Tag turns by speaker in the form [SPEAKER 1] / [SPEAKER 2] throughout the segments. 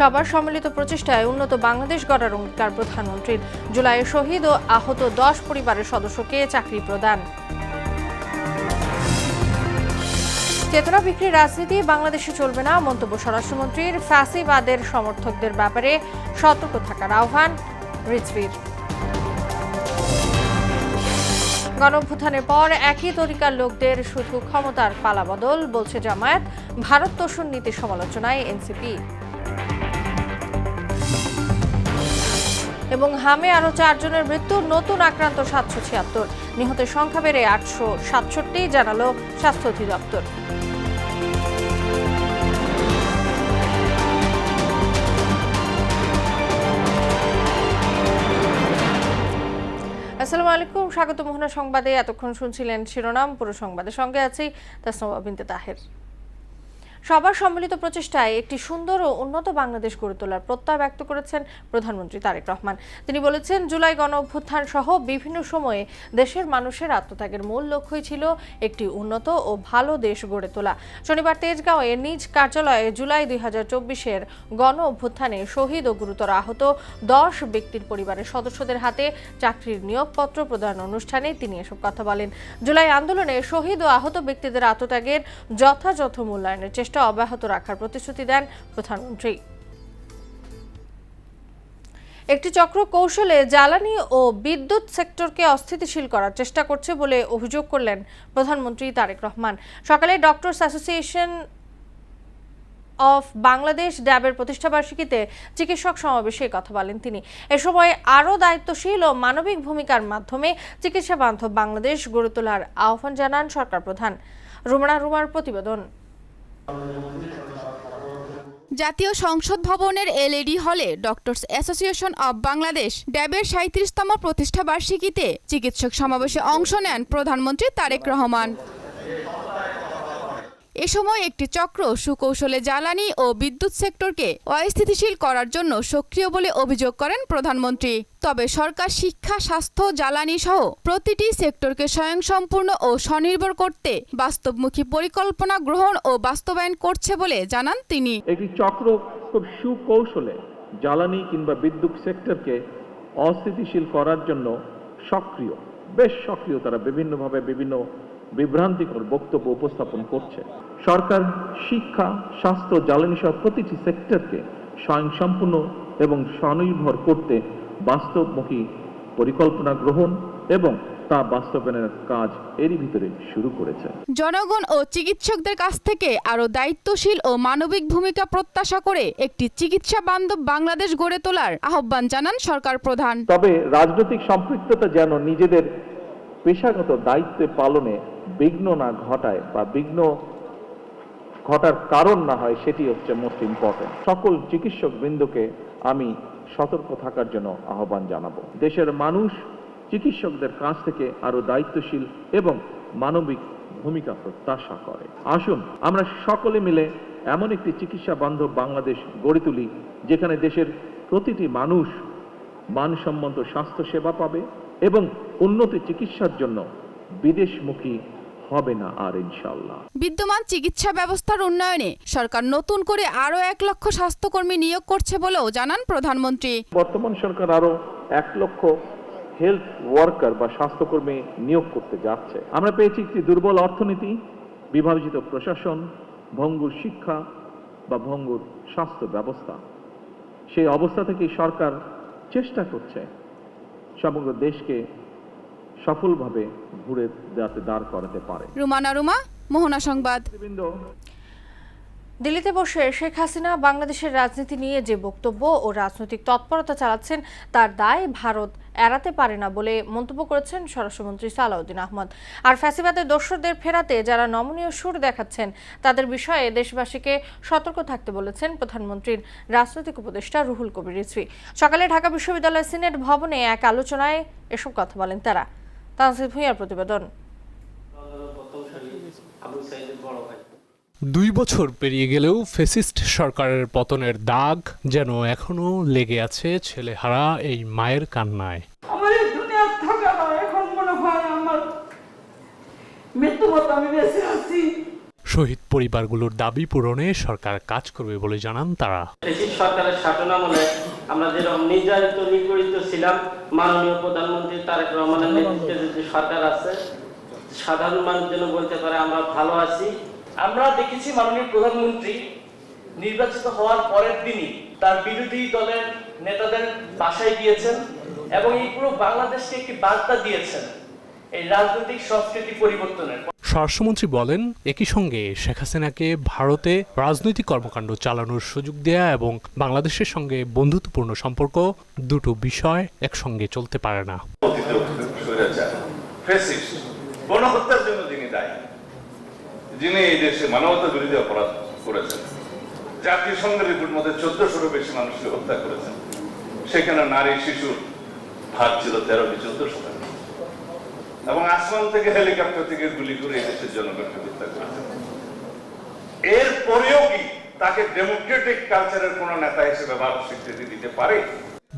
[SPEAKER 1] সবার সম্মিলিত প্রচেষ্টায় উন্নত বাংলাদেশ গড়ার অঙ্গীকার প্রধানমন্ত্রীর। জুলাইয়ে শহীদ ও আহত 10 পরিবারের সদস্যকে চাকরি প্রদান। চেতনা বিক্রির রাজনীতি বাংলাদেশে চলবে না, মন্তব্য স্বরাষ্ট্রমন্ত্রীর। ফ্যাসিবাদের সমর্থকদের ব্যাপারে সতর্ক থাকার আহ্বান রিজভির। গণঅভ্যুত্থানের পর একই তরিকার লোকদের শুধু ক্ষমতার পালাবদল, বলছে জামায়াত। ভারত তোষণ নীতি সমালোচনায় এনসিপি। এবং হামে আরও 4 জনের মৃত্যু, নতুন আক্রান্ত 776, নিহতের সংখ্যা বেড়ে 867, জানালো স্বাস্থ্য অধিদপ্তর। আসসালামু আলাইকুম, স্বাগত মোহনা সংবাদে। এতক্ষণ শুনছিলেন শিরোনাম, পুরো সংবাদের সঙ্গে আছি তাসনিয়া বিনতে তাহের। সবার সম্মিলিত প্রচেষ্টায় একটি সুন্দর ও উন্নত বাংলাদেশ গড়ে তোলার প্রত্যয় ব্যক্ত করেছেন প্রধানমন্ত্রী তারেক রহমান। তিনি বলেছেন, জুলাই গণ অভ্যুত্থান সহ বিভিন্ন সময়ে দেশের মানুষের আত্মত্যাগের মূল লক্ষ্যই ছিল একটি উন্নত ও ভালো দেশ গড়ে তোলা। শনিবার তেজগাঁওয়ে নিজ কার্যালয়ে জুলাই 2024-এর গণ অভ্যুত্থানে শহীদ ও গুরুতর আহত 10 ব্যক্তির পরিবারের সদস্যদের হাতে চাকরির নিয়োগপত্র প্রদান অনুষ্ঠানে তিনি এসব কথা বলেন। জুলাই আন্দোলনে শহীদ ও আহত ব্যক্তিদের আত্মত্যাগের যথাযথ মূল্যায়নের চেষ্টা অব্যাহত রাখার প্রতিশ্রুতি দেন প্রধানমন্ত্রী। একটি চক্র কৌশলে জ্বালানি ও বিদ্যুৎ সেক্টরকে অস্থিতিশীল করার চেষ্টা করছে বলে অভিযোগ করলেন প্রধানমন্ত্রী তারেক রহমান। সকালে ডক্টরস অ্যাসোসিয়েশন অফ বাংলাদেশ ড্যাবের প্রতিষ্ঠাবার্ষিকীতে চিকিৎসক সমাবেশে কথা বলেন তিনি। এ সময় আরও দায়িত্বশীল ও মানবিক ভূমিকার মাধ্যমে চিকিৎসা বান্ধব বাংলাদেশ গড়ে তোলার আহ্বান জানান সরকার প্রধান। রুমার প্রতিবেদন।
[SPEAKER 2] জাতীয় সংসদ ভবনের এলইডি হলে ডক্টরস অ্যাসোসিয়েশন অব বাংলাদেশ ড্যাবের 37তম প্রতিষ্ঠা বার্ষিকীতে চিকিৎসক সমাবেশে অংশ নেন প্রধানমন্ত্রী তারেক রহমান। এ সময় একটি চক্র সুকৌশলে জ্বালানি ও বিদ্যুৎ সেক্টরকে অস্থিতিশীল করার জন্য সক্রিয় বলে অভিযোগ করেন প্রধানমন্ত্রী। তবে সরকার শিক্ষা, স্বাস্থ্য, জ্বালানি সহ প্রতিটি সেক্টরকে স্বয়ংসম্পূর্ণ ও স্বনির্ভর করতে বাস্তবমুখী পরিকল্পনা গ্রহণ ও বাস্তবায়ন করছে বলে জানান তিনি।
[SPEAKER 3] একটি চক্র খুব সুকৌশলে জ্বালানি কিংবা বিদ্যুৎ সেক্টরকে অস্থিতিশীল করার জন্য বেশ সক্রিয়। তারা বিভিন্নভাবে বিভিন্ন বিভ্রান্তিকর বক্তব্য উপস্থাপন করছে। সরকার শিক্ষা, স্বাস্থ্য, জ্বালানি সহ প্রতিটি সেক্টরকে স্বয়ংসম্পূর্ণ এবং স্বনির্ভর করতে বাস্তবমুখী পরিকল্পনা গ্রহণ এবং তা বাস্তবায়নের কাজ এরই ভিতরে শুরু করেছে।
[SPEAKER 2] জনগণ ও চিকিৎসকদের কাছ থেকে আরও দায়িত্বশীল ও মানবিক ভূমিকা প্রত্যাশা করে একটি চিকিৎসা বান্ধব বাংলাদেশ গড়ে তোলার আহ্বান জানান সরকার প্রধান।
[SPEAKER 3] তবে রাজনৈতিক সম্পৃক্ততা যেন নিজেদের পেশাগত দায়িত্ব পালনে বিঘ্ন না ঘটায় বা বিঘ্ন ঘটার কারণ না হয়, সেটি হচ্ছে মোস্ট ইম্পর্টেন্ট। সকল চিকিৎসক বৃন্দকে আমি সতর্ক থাকার জন্য আহ্বান জানাবো। দেশের মানুষ চিকিৎসকদের কাছ থেকে আরো দায়িত্বশীল এবং মানবিক ভূমিকা প্রত্যাশা করে। আসুন আমরা সকলে মিলে এমন একটি চিকিৎসা বান্ধব বাংলাদেশ গড়ে তুলি যেখানে দেশের প্রতিটি মানুষ মানসম্মত স্বাস্থ্য সেবা পাবে এবং উন্নত চিকিৎসার জন্য বিদেশমুখী হবে না আর, ইনশাআল্লাহ।
[SPEAKER 2] বিদ্যমান চিকিৎসা ব্যবস্থার উন্নয়নে সরকার নতুন করে আরো 1 লক্ষ স্বাস্থ্যকর্মী নিয়োগ করছে বলেও জানান প্রধানমন্ত্রী।
[SPEAKER 3] বর্তমান সরকার আরো 1 লক্ষ হেলথ ওয়ার্কার বা স্বাস্থ্যকর্মী নিয়োগ করতে যাচ্ছে। আমরা পেয়েছি একটি দুর্বল অর্থনীতি, বিভাজিত প্রশাসন, ভঙ্গুর শিক্ষা বা ভঙ্গুর স্বাস্থ্য ব্যবস্থা। সেই অবস্থা থেকে সরকার চেষ্টা করছে সমগ্র দেশকে সফলভাবে ঘুরে দাঁড় করাতে পারে।
[SPEAKER 2] রুমা, মোহনা সংবাদ।
[SPEAKER 1] দিল্লিতে বসে শেখ হাসিনা বাংলাদেশের রাজনীতি নিয়ে যে বক্তব্য ও রাজনৈতিক তৎপরতা চালাচ্ছেন তার দায় ভারত এড়াতে পারে না বলে মন্তব্য করেছেন স্বরাষ্ট্রমন্ত্রী সালাউদ্দিন আহমদ। আর ফ্যাসিবাদের দোসরদের ফেরাতে যারা নমনীয় সুর দেখাচ্ছেন তাদের বিষয়ে দেশবাসীকে সতর্ক থাকতে বলেছেন প্রধানমন্ত্রীর রাজনৈতিক উপদেষ্টা রুহুল কবির রিজভী। সকালে ঢাকা বিশ্ববিদ্যালয় সিনেট ভবনে এক আলোচনায় এসব কথা বলেন তারা। তানসির ভূঁইয়ার প্রতিবেদন।
[SPEAKER 4] 2 বছর পেরিয়ে গেলেও ফ্যাসিস্ট সরকারের পতনের দাগ যেন এখনো লেগে আছে ছেলেহারা এই মায়ের কান্নায়।
[SPEAKER 5] আমার এই দুনিয়ার থাকা না, এখন মনে হয় আমার মৃত্যু মতো আমি বেঁচে আছি।
[SPEAKER 4] শহীদ পরিবারগুলোর দাবি পূরণে সরকার কাজ করবে বলে জানান তারা।
[SPEAKER 6] ফ্যাসিস্ট সরকারের শাসনামলে আমরা যেরকম নির্যাতিত নিপীড়িত ছিলাম, মাননীয় প্রধানমন্ত্রী তারেক রহমানের নেতৃত্বে যে সরকার আছে, সাধারণ মানুষ যেন বলতে পারে আমরা ভালো আছি।
[SPEAKER 7] আমরা দেখেছি মাননীয় প্রধানমন্ত্রী নির্বাচিত হওয়ার পরের দিনই তার বিরোধী দলের নেতাদের বাসায় গিয়েছেন এবং এই পুরো বাংলাদেশকে একটি বার্তা দিয়েছেন এই রাজনৈতিক সংস্কৃতি পরিবর্তনের।
[SPEAKER 4] স্বরাষ্ট্রমন্ত্রী বলেন, একই সঙ্গে শেখ হাসিনাকে ভারতে রাজনৈতিক কর্মকাণ্ড চালানোর সুযোগ দেয়া এবং বাংলাদেশের সঙ্গে বন্ধুত্বপূর্ণ সম্পর্ক দুটো বিষয় একসঙ্গে চলতে পারে না।
[SPEAKER 8] গণহত্যার জন্য যিনি দায়ী, যিনি এই দেশে মানবতা বিরোধী অপরাধ করেছেন, জাতিসংঘের রিপোর্ট মধ্যে 1400-রও বেশি মানুষকে হত্যা করেছেন, সেখানে নারী শিশুর ভাগ ছিল 13-14 এবং আসমান থেকে হেলিকপ্টার থেকে গুলি করে এই দেশের জনগণকে হত্যা করেছেন। এরপরেও কি তাকে ডেমোক্রেটিক কালচারের কোন নেতা হিসেবে ভারত স্বীকৃতি দিতে পারে?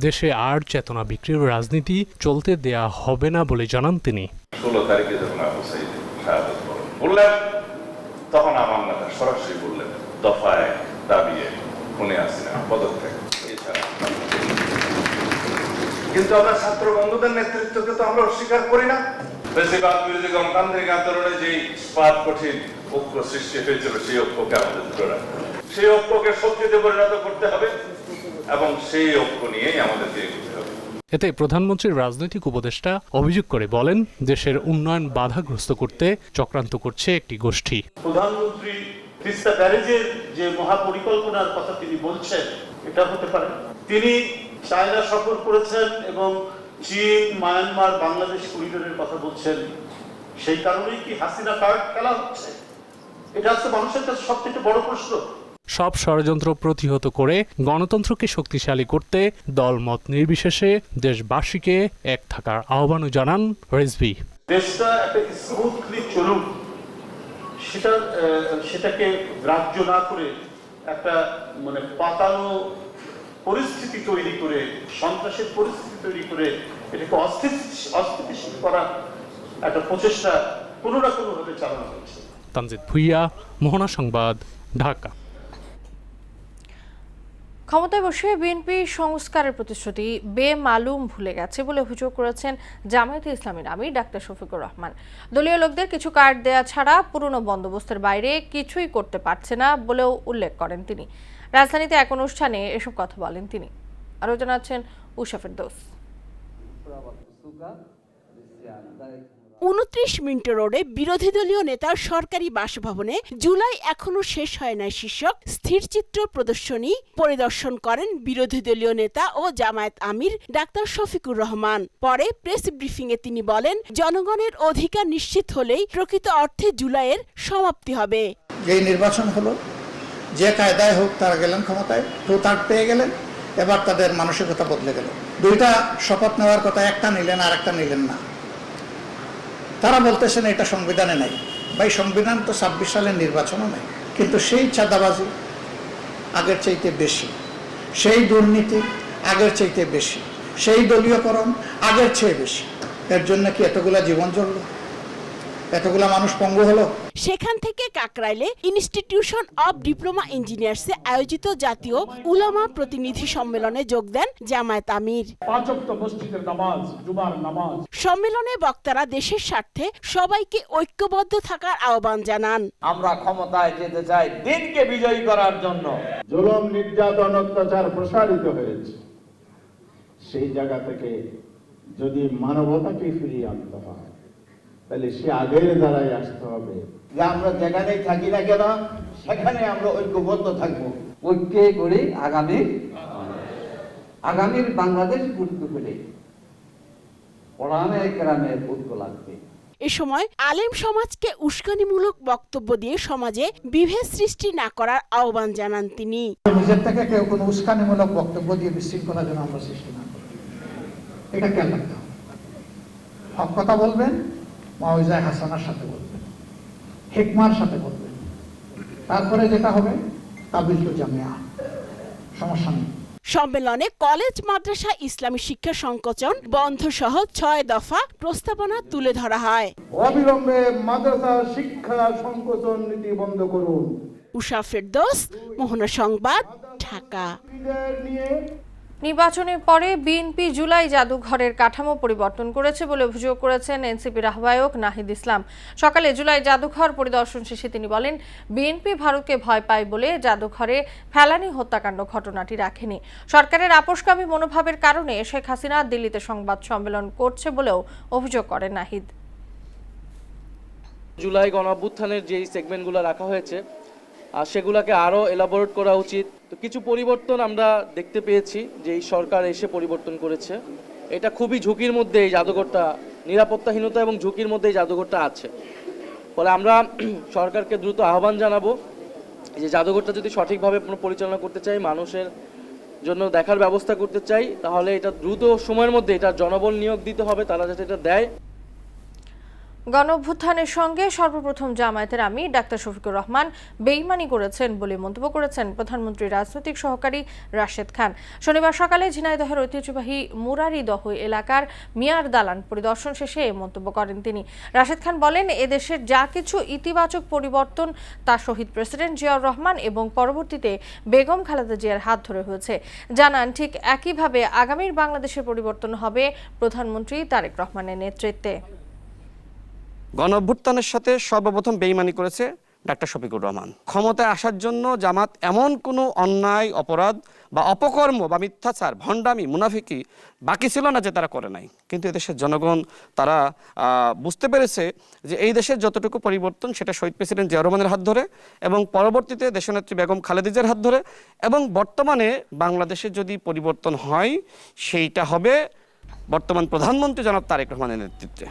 [SPEAKER 4] দেশে আর চেতনা বিক্রির রাজনীতি চলতে দেয়া হবে না বলে জানান তিনি।
[SPEAKER 8] 16 তারিখে যখন আবু সাঈদ শাহাদাত বললেন, তখন আমার নেতা সরাসরি বললেন দফায় দাবিয়ে খুনে হাসিনা পদত্যাগ। এছাড়া কিন্তু আমরা ছাত্র বন্ধুদের নেতৃত্বকে তো আমরা অস্বীকার করি না। বেশিরভাগ বিরোধী গণতান্ত্রিক আন্দোলনে যে স্পাত কঠিন ঐক্য সৃষ্টি হয়েছিল, সেই ঐক্যকে আমাদের ধরে রাখতে হবে, সেই ঐক্যকে শক্তিতে পরিণত করতে হবে এবং সেই ঐক্য নিয়েই আমাদেরকে এগোতে হবে।
[SPEAKER 4] এতে প্রধানমন্ত্রীর রাজনৈতিক উপদেষ্টা অভিযোগ করে বলেন, দেশের উন্নয়ন বাধাগ্রস্ত করতে চক্রান্ত করছে একটি গোষ্ঠী।
[SPEAKER 7] প্রধানমন্ত্রী তিস্তা ব্যারেজের যে মহাপরিকল্পনার কথা তিনি বলছেন, এটা হতে পারে তিনি চায়না সফর করেছেন এবং চীন, মায়ানমার, বাংলাদেশ করিডোরের কথা বলছেন। সেই কারণেই কি হাসিনা কার্ড খেলা হচ্ছে? এটা হচ্ছে মানুষের কাছে সবথেকে বড় প্রশ্ন।
[SPEAKER 4] সব ষড়যন্ত্র প্রতিহত করে গণতন্ত্রকে শক্তিশালী করতে দলমত নির্বিশেষে দেশবাসীকে এক থাকার আহ্বানও জানান রেজভী।
[SPEAKER 7] দেশটা একটা স্মুথলি চলুক, সেটাকে গ্রাহ্য না করে একটা পাতানো পরিস্থিতি তৈরি করে, সন্ত্রাসের পরিস্থিতি তৈরি করে এটাকে অস্থিতিশীল করা একটা প্রচেষ্টা কোনো না কোনো ভাবে চালানো হচ্ছে।
[SPEAKER 4] তানজিদ ভুইয়া, মোহনা সংবাদ, ঢাকা।
[SPEAKER 1] ক্ষমতায় বসে বিএনপি সংস্কারের প্রতিশ্রুতি বেমালুম ভুলে গেছে বলে অভিযোগ করেছেন জামায়াতে ইসলামীর আমির ডাক্তার শফিকুর রহমান। দলীয় লোকদের কিছু কার্ড দেয়া ছাড়া পুরনো বন্দোবস্তের বাইরে কিছুই করতে পারছে না বলেও উল্লেখ করেন তিনি। রাজধানীতে এক অনুষ্ঠানে এসব কথা বলেন তিনি। আরও জানাচ্ছেন উষা ফেরদৌস।
[SPEAKER 9] 29 মিন্টো রোডে বিরোধী দলীয় নেতার সরকারি বাসভবনে জুলাই এখনো শেষ হয় নাই শীর্ষক স্থিরচিত্র প্রদর্শনী পরিদর্শন করেন বিরোধী দলীয় নেতা ও জামায়াত আমির ডাক্তার শফিকুর রহমান। পরে প্রেস ব্রিফিংয়ে তিনি বলেন, জনগণের অধিকার নিশ্চিত হলেই প্রকৃত অর্থে জুলাইয়ের সমাপ্তি হবে।
[SPEAKER 10] যে নির্বাচন হলো, যে কায়দায় হোক তারা গেলেন ক্ষমতায়, প্রতাপ পেয়ে গেলেন, এবার তাদের মানসিকতা বদলে গেল। দুইটা শপথ নেওয়ার কথা, একটা নিলেন আর একটা নিলেন না। তারা বলতেছেন এটা সংবিধানে নাই। ভাই, সংবিধান তো 26 সালের নির্বাচনও নাই, কিন্তু সেই চাঁদাবাজি আগের চাইতে বেশি, সেই দুর্নীতি আগের চাইতে বেশি, সেই দলীয়করণ আগের চেয়ে বেশি। এর জন্য কি এতগুলা জীবন জ্বলল, এতগুলা মানুষ পঙ্গু হলো?
[SPEAKER 9] সেখান থেকে কাকরাইলে ইনস্টিটিউশন অব ডিপ্লোমা ইঞ্জিনিয়ার্সে আয়োজিত জাতীয় উলামা প্রতিনিধি সম্মেলনে যোগ দেন জামায়াত আমির।
[SPEAKER 5] 5 ওয়াক্ত মসজিদের নামাজ, জুমার নামাজ।
[SPEAKER 9] সম্মেলনে বক্তারা দেশের স্বার্থে সবাইকে ঐক্যবদ্ধ থাকার আহ্বান জানান।
[SPEAKER 11] আমরা ক্ষমতায় যেতে চাই দিনকে বিজয়ী করার জন্য।
[SPEAKER 5] জুলুম, নির্যাতন, অত্যাচার প্রসারিত হয়েছে। সেই জায়গা থেকে যদি মানবতাকে ফিরিয়ে আনতে হয়, তাহলে সে আগের দ্বারাই আসতে হবে।
[SPEAKER 11] যে আমরা যেখানেই থাকি না কেন, সেখানে আমরা ঐক্যবদ্ধ থাকবো।
[SPEAKER 12] ঐক্যে করে আগামীর বাংলাদেশ গড়তে হলে ওলামায়ে কেরামের ঐক্য লাগবে।
[SPEAKER 9] এ সময় আলেম সমাজকে উস্কানিমূলক বক্তব্য দিয়ে সমাজে বিভেদ সৃষ্টি না করার আহ্বান জানান তিনি।
[SPEAKER 10] নিজের থেকে কেউ কোনো উস্কানিমূলক বক্তব্য দিয়ে বিশৃঙ্খলা যেন আমরা সৃষ্টি না করি, এটা খেয়াল রাখতে হবে। হক কথা বলবেন, মাউইজায়ে হাসানার সাথে বলবেন, হিকমার সাথে বলবেন। তারপরে যেটা হবে তাবিল তো জামিয়া, সমস্যা নেই।
[SPEAKER 9] সম্মেলনে কলেজ মাদ্রাসা ইসলামী শিক্ষা সংকোচন বন্ধ সহ 6 দফা প্রস্তাবনা তুলে ধরা হয়।
[SPEAKER 5] অবিলম্বে মাদ্রাসা শিক্ষা সংকোচন নীতি বন্ধ করুন।
[SPEAKER 9] উষা ফেরদৌস, মোহনা সংবাদ, ঢাকা।
[SPEAKER 1] নির্বাচনের পরে বিএনপি জুলাই জাদুঘরের কাঠামো পরিবর্তন করেছে বলে অভিযোগ করেছেন এনসিপির আহ্বায়ক নাহিদ ইসলাম। সকালে জুলাই জাদুঘর পরিদর্শন শেষে তিনি বলেন, বিএনপি ভারতকে ভয় পায় বলে জাদুঘরে ফেলানি হত্যাকাণ্ড ঘটনাটি রাখেনি। সরকারের আপোষকামী মনোভাবের কারণে শেখ হাসিনা দিল্লিতে সংবাদ সম্মেলন করছে বলেও অভিযোগ করেন নাহিদ।
[SPEAKER 13] জুলাই গণঅভ্যুত্থানের যে সেগমেন্টগুলো রাখা হয়েছে সেগুলোকে আরও এলাবোরেট করা উচিত। তো কিছু পরিবর্তন আমরা দেখতে পেয়েছি যে এই সরকার এসে পরিবর্তন করেছে। এটা খুবই ঝুঁকির মধ্যে এই জাদুঘরটা, নিরাপত্তাহীনতা এবং ঝুঁকির মধ্যে এই জাদুঘরটা আছে। ফলে আমরা সরকারকে দ্রুত আহ্বান জানাবো যে জাদুঘরটা যদি সঠিকভাবে পরিচালনা করতে চাই, মানুষের জন্য দেখার ব্যবস্থা করতে চাই, তাহলে এটা দ্রুত সময়ের মধ্যে এটা জনবল নিয়োগ দিতে হবে, তারা যাতে এটা দেয়।
[SPEAKER 1] গণঅভ্যুত্থানের সঙ্গে সর্বপ্রথম জামায়াতের আমির ডাক্তার শফিকুর রহমান বেইমানি করেছেন বলে মন্তব্য করেছেন প্রধানমন্ত্রীর রাজনৈতিক সহকারী রাশেদ খান। শনিবার সকালে ঝিনাইদহের ঐতিহ্যবাহী মুরারিদহ এলাকার মিয়ার দালান পরিদর্শন শেষে এই মন্তব্য করেন তিনি। রাশেদ খান বলেন, এদেশের যা কিছু ইতিবাচক পরিবর্তন তা শহীদ প্রেসিডেন্ট জিয়াউর রহমান এবং পরবর্তীতে বেগম খালেদা জিয়ার হাত ধরে হয়েছে। জানান, ঠিক একইভাবে আগামীর বাংলাদেশের পরিবর্তন হবে প্রধানমন্ত্রী তারেক রহমানের নেতৃত্বে।
[SPEAKER 14] গণঅভ্যুত্থানের সাথে সর্বপ্রথম বেইমানি করেছে ডাক্তার শফিকুর রহমান। ক্ষমতায় আসার জন্য জামাত এমন কোনো অন্যায়, অপরাধ বা অপকর্ম বা মিথ্যাচার, ভণ্ডামি, মুনাফিকি বাকি ছিল না যে তারা করে নাই। কিন্তু এদেশের জনগণ তারা বুঝতে পেরেছে যে এই দেশের যতটুকু পরিবর্তন সেটা শহীদ প্রেসিডেন্ট জিয়াউর রহমানের হাত ধরে এবং পরবর্তীতে দেশনেত্রী বেগম খালেদা জিয়ার হাত ধরে, এবং বর্তমানে বাংলাদেশে যদি পরিবর্তন হয় সেইটা হবে বর্তমান প্রধানমন্ত্রী জনাব তারেক রহমানের নেতৃত্বে।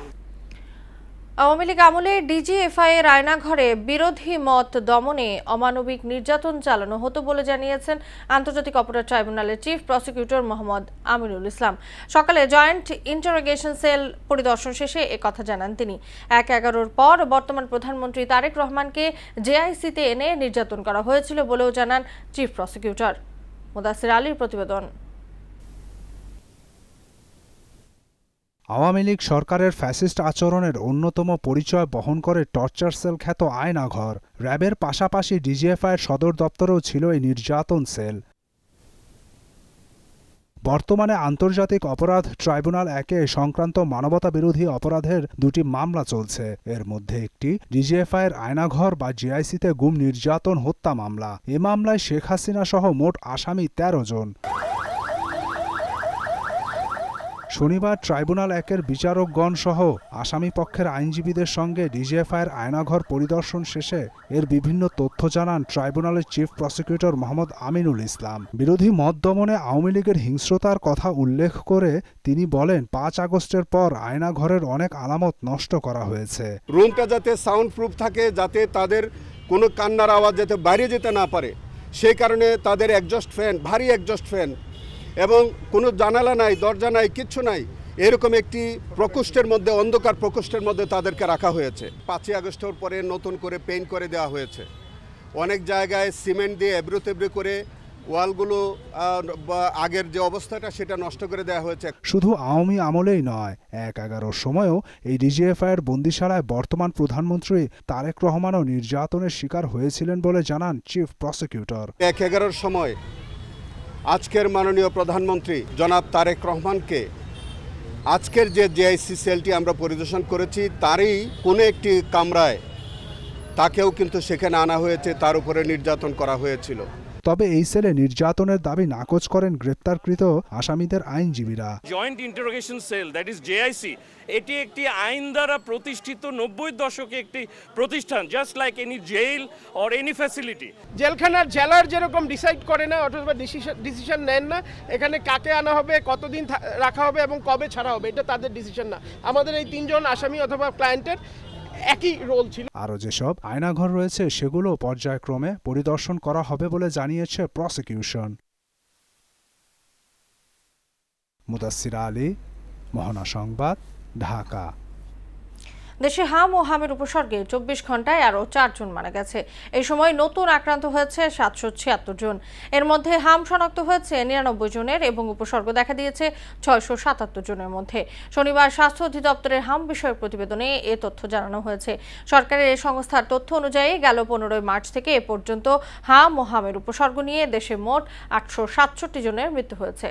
[SPEAKER 1] আওয়ামী লীগ আমলে ডিজিএফআই এর আয়নাঘরে বিরোধী মত দমনে অমানবিক নির্যাতন চালানো হতো বলে জানিয়েছেন আন্তর্জাতিক অপরাধ ট্রাইব্যুনালের চিফ প্রসিকিউটর মোহাম্মদ আমিনুল ইসলাম। সকালে জয়েন্ট ইন্টারোগেশন সেল পরিদর্শন শেষে একথা জানান তিনি। ১/১১-র পর বর্তমান প্রধানমন্ত্রী তারেক রহমানকে জেআইসিতে এনে নির্যাতন করা হয়েছিল বলেও জানান চিফ প্রসিকিউটর। মুদাসির আলীর প্রতিবেদন।
[SPEAKER 15] আওয়ামী লীগ সরকারের ফ্যাসিস্ট আচরণের অন্যতম পরিচয় বহন করে টর্চার সেল খ্যাত আয়নাঘর। র্যাবের পাশাপাশি ডিজিএফআইয়ের সদর দপ্তরেও ছিল এই নির্যাতন সেল। বর্তমানে আন্তর্জাতিক অপরাধ ট্রাইব্যুনাল 1-এ সংক্রান্ত মানবতা বিরোধী অপরাধের 2টি মামলা চলছে। এর মধ্যে একটি ডিজিএফআইয়ের আয়নাঘর বা জিআইসিতে গুম নির্যাতন হত্যা মামলা। এ মামলায় শেখ হাসিনা সহ মোট আসামি 13 জন। শনিবার ট্রাইব্যুনাল 1-এর বিচারকগণ সহ আসামি পক্ষের আইনজীবীদের সঙ্গে ডিজিএফআইয়ের আয়নাঘর পরিদর্শন শেষে এর বিভিন্ন তথ্য জানান ট্রাইব্যুনালের চিফ প্রসিকিউটর মোহাম্মদ আমিনুল ইসলাম। বিরোধী মত দমনে আওয়ামী লীগের হিংস্রতার কথা উল্লেখ করে তিনি বলেন, 5 আগস্টের পর আয়নাঘরের অনেক আলামত নষ্ট করা হয়েছে।
[SPEAKER 16] রুমটা যাতে সাউন্ড প্রুফ থাকে, যাতে তাদের কোনো কান্নার আওয়াজ যাতে বাইরে যেতে না পারে, সেই কারণে তাদের এক্সজস্ট ফ্যান, ভারী এক্সজস্ট ফ্যান এবং কোনো জানালা নাই, দরজা নাই, কিচ্ছু নাই, এরকম একটি প্রকোষ্ঠের মধ্যে, অন্ধকার প্রকোষ্ঠের মধ্যে তাদেরকে রাখা হয়েছে। 5 আগস্টের পরে নতুন করে পেইন্ট করে দেওয়া হয়েছে। অনেক জায়গায় সিমেন্ট দিয়ে এবড়ো তেবড়ো করে ওয়ালগুলো আগের যে অবস্থাটা সেটা নষ্ট করে দেওয়া হয়েছে।
[SPEAKER 15] শুধু আওয়ামী আমলেই নয়, 1/11-র সময়ও এই ডিজিএফআইয়ের বন্দিশালায় বর্তমান প্রধানমন্ত্রী তারেক রহমানও নির্যাতনের শিকার হয়েছিলেন বলে জানান চিফ প্রসিকিউটর।
[SPEAKER 16] 1/11-র সময় আজকের মাননীয় প্রধানমন্ত্রী জনাব তারেক রহমানকে আজকের যে জেআইসি সেলটি আমরা পরিদর্শন করেছি তারই কোনো একটি কামরায় তাকেও কিন্তু সেখানে আনা হয়েছে, তার উপরে নির্যাতন করা হয়েছিল।
[SPEAKER 15] তবে এই সেলে নির্যাতনের দাবি নাকচ করেন গ্রেপ্তারকৃত আসামিদের আইনজীবীরা।
[SPEAKER 17] Joint interrogation cell, that is JIC, এটি একটি আইন দ্বারা প্রতিষ্ঠিত 90 দশকে একটি প্রতিষ্ঠান, just like any jail or any facility.
[SPEAKER 18] জেলখানার জেলার যেরকম ডিসাইড করে না অথবা ডিসিশন নেন না এখানে কাকে আনা হবে, কতদিন রাখা হবে এবং কবে ছাড়া হবে, এটা তাদের ডিসিশন না। আমাদের এই 3 জন আসামি অথবা ক্লায়েন্টের একই রোল ছিল।
[SPEAKER 15] আরও যেসব আয়নাঘর রয়েছে সেগুলো পর্যায়ক্রমে পরিদর্শন করা হবে বলে জানিয়েছে প্রসিকিউশন। মুদাসসির আলী, মোহনা সংবাদ, ঢাকা।
[SPEAKER 1] দেশে হাম ও হামের উপসর্গে 24 ঘন্টায় আরও 4 জন মারা গেছে। এই সময় নতুন আক্রান্ত হয়েছে 776 জন। এর মধ্যে হাম শনাক্ত হয়েছে 99 জনের এবং উপসর্গ দেখা দিয়েছে 677 জনের মধ্যে। শনিবার স্বাস্থ্য অধিদপ্তরের হাম বিষয়ক প্রতিবেদনে এ তথ্য জানানো হয়েছে। সরকারের এই সংস্থার তথ্য অনুযায়ী গেল 15 মার্চ থেকে এ পর্যন্ত হাম ও হামের উপসর্গ নিয়ে দেশে মোট 867 জনের মৃত্যু হয়েছে।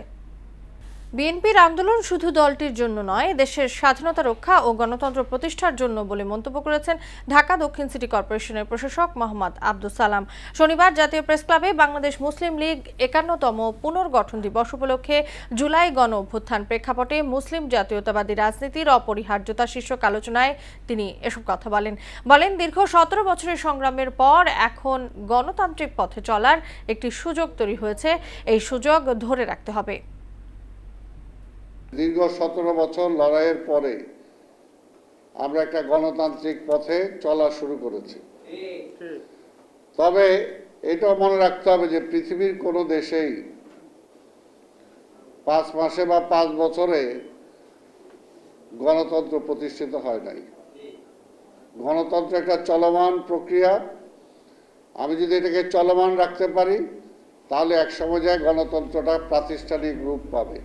[SPEAKER 1] বিএনপির আন্দোলন শুধু দলটির জন্য নয়, দেশের স্বাধীনতা রক্ষা ও গণতন্ত্র প্রতিষ্ঠার জন্য বলে মন্তব্য করেছেন ঢাকা দক্ষিণ সিটি কর্পোরেশনের প্রশাসক মোহাম্মদ আব্দুস সালাম। শনিবার জাতীয় প্রেস ক্লাবে বাংলাদেশ মুসলিম লীগ 51তম পুনর্গঠন দিবস উপলক্ষে জুলাই গণ অভ্যুত্থান প্রেক্ষাপটে মুসলিম জাতীয়তাবাদী রাজনীতির অপরিহার্যতা শীর্ষক আলোচনায় তিনি এসব কথা বলেন দীর্ঘ 17 বছরের সংগ্রামের পর এখন গণতান্ত্রিক পথে চলার একটি সুযোগ তৈরি হয়েছে। এই সুযোগ ধরে রাখতে হবে।
[SPEAKER 19] দীর্ঘ 17 বছর লড়াইয়ের পরে আমরা একটা গণতান্ত্রিক পথে চলা শুরু করেছি। তবে এটা মনে রাখতে হবে যে পৃথিবীর কোনো দেশেই 5 মাসে বা 5 বছরে গণতন্ত্র প্রতিষ্ঠিত হয় নাই। গণতন্ত্র একটা চলমান প্রক্রিয়া। আমি যদি এটাকে চলমান রাখতে পারি তাহলে এক সময় যায় গণতন্ত্রটা প্রাতিষ্ঠানিক রূপ পাবে।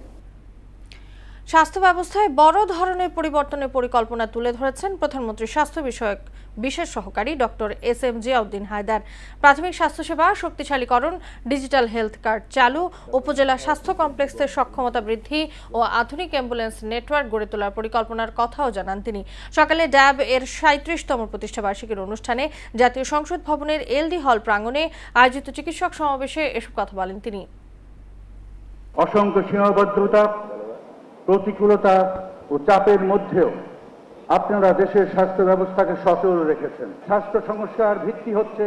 [SPEAKER 1] স্বাস্থ্য ব্যবস্থায় বড় ধরনের পরিবর্তনের পরিকল্পনা তুলে ধরেছেন প্রধানমন্ত্রীর স্বাস্থ্য বিষয়ক বিশেষ সহকারী ডক্টর এস.এম. জিয়াউদ্দিন হায়দার। প্রাথমিক স্বাস্থ্যসেবা শক্তিশালীকরণ, ডিজিটাল হেলথ কার্ড চালু, উপজেলা স্বাস্থ্য কমপ্লেক্সের সক্ষমতা বৃদ্ধি ও আধুনিক অ্যাম্বুলেন্স নেটওয়ার্ক গড়ে তোলার পরিকল্পনার কথাও জানান তিনি। সকালে ড্যাব এর 37তম প্রতিষ্ঠাবার্ষিকীর অনুষ্ঠানে জাতীয় সংসদ ভবনের এলডি হল প্রাঙ্গণে আয়োজিত চিকিৎসক সমাবেশে এসব কথা বলেন তিনি।
[SPEAKER 3] অসংখ্য সীমাবদ্ধতা, প্রতিকূলতা ও চাপের মধ্যেও আপনারা দেশের স্বাস্থ্য ব্যবস্থাকে সচল রেখেছেন। স্বাস্থ্য সংস্কার ভিত্তি হচ্ছে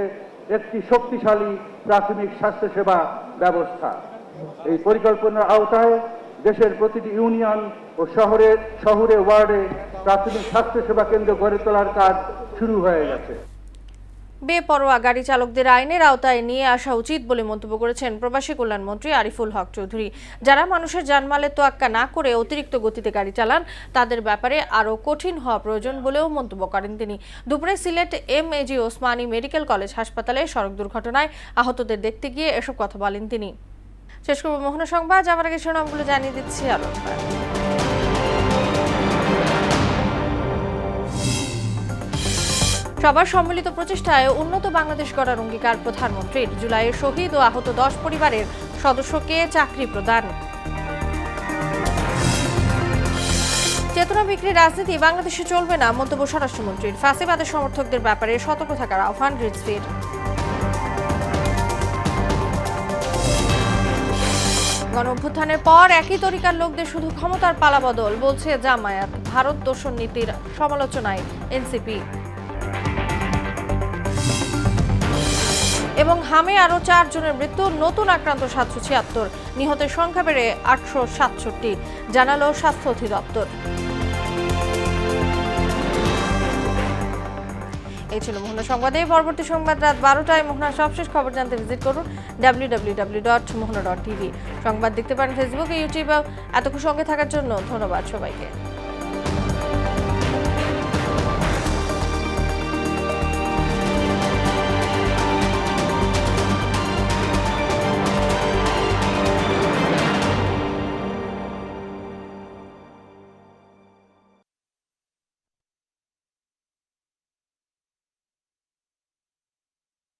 [SPEAKER 3] একটি শক্তিশালী প্রাথমিক স্বাস্থ্যসেবা ব্যবস্থা। এই পরিকল্পনার আওতায় দেশের প্রতিটি ইউনিয়ন ও শহরে ওয়ার্ডে প্রাথমিক স্বাস্থ্যসেবা কেন্দ্র গড়ে তোলার কাজ শুরু হয়ে গেছে।
[SPEAKER 1] বেপরোয়া গাড়ি চালকদের আইনের আওতায় নিয়ে আসা উচিত বলে মন্তব্য করেছেন প্রবাসী কল্যাণ মন্ত্রী আরিফুল হক চৌধুরী। যারা মানুষের জানমালের তোয়াক্কা না করে অতিরিক্ত গতিতে গাড়ি চালান তাদের ব্যাপারে আরও কঠিন হওয়া প্রয়োজন বলেও মন্তব্য করেন তিনি। দুপুরে সিলেট এম.এ.জি. ওসমানী মেডিকেল কলেজ হাসপাতালে সড়ক দুর্ঘটনায় আহতদের দেখতে গিয়ে এসব কথা বলেন তিনি। শেষ করব মোহনা সংবাদ। যাওয়ার আগে শিরোনামগুলো জানিয়ে দিচ্ছি আরো। সবার সম্মিলিত প্রচেষ্টায় উন্নত বাংলাদেশ গড়ার অঙ্গীকার প্রধানমন্ত্রীর। জুলাইয়ে শহীদ ও আহত 10 পরিবারের সদস্যকে চাকরি প্রদান। চেতনা বিক্রি রাজনীতি বাংলাদেশে চলবে না, মন্তব্য স্বরাষ্ট্রমন্ত্রীর। ফ্যাসিবাদের সমর্থকদের ব্যাপারে সতর্ক থাকার আহ্বান রিজভির। গণঅভ্যুত্থানের পর একই তরিকার লোকদের শুধু ক্ষমতার পালাবদল, বলছে জামায়াত। ভারত দর্শন নীতির সমালোচনায় এনসিপি। এবং হামে আরও 4 জনের মৃত্যু, নতুন আক্রান্ত 776, নিহতের সংখ্যা বেড়ে 867, জানালো স্বাস্থ্য অধিদপ্তর। এই ছিল মোহনা সংবাদে। পরবর্তী সংবাদ রাত 12টায়। মোহনা সবশেষ খবর জানতে ভিজিট করুন www.mohana.tv। সংবাদ দেখতে পারেন ফেসবুক, ইউটিউব। এতক্ষণ সঙ্গে থাকার জন্য ধন্যবাদ সবাইকে।